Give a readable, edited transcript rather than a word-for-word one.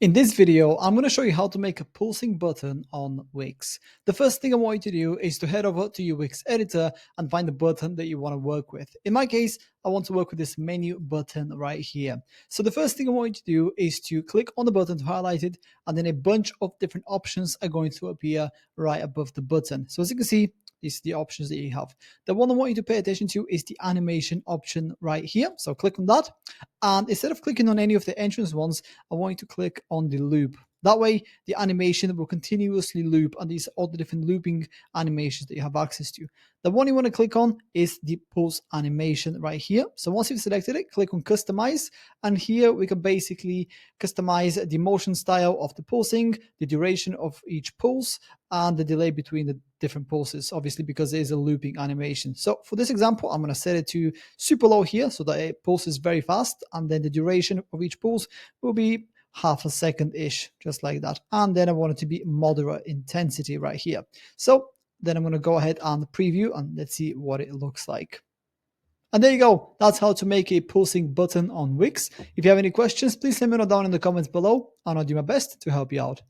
In this video, I'm going to show you how to make a pulsing button on Wix. The first thing I want you to do is to head over to your Wix editor and find the button that you want to work with. In my case, I want to work with this menu button right here. So the first thing I want you to do is to click on the button to highlight it, and then a bunch of different options are going to appear right above the button. So as you can see, these are the options that you have. The one I want you to pay attention to is the animation option right here. So click on that. And instead of clicking on any of the entrance ones, I want you to click on the loop. That way, the animation will continuously loop, and these are all the different looping animations that you have access to. The one you want to click on is the pulse animation right here. So once you've selected it, click on customize, and here we can basically customize the motion style of the pulsing, the duration of each pulse, and the delay between the different pulses, obviously because there is a looping animation. So for this example, I'm going to set it to super low here so that it pulses very fast, and then the duration of each pulse will be half a second ish, just like that. And then I want it to be moderate intensity right here. So then I'm going to go ahead and preview, and let's see what it looks like. And there you go. That's how to make a pulsing button on Wix. If you have any questions, please let me know down in the comments below, and I'll do my best to help you out.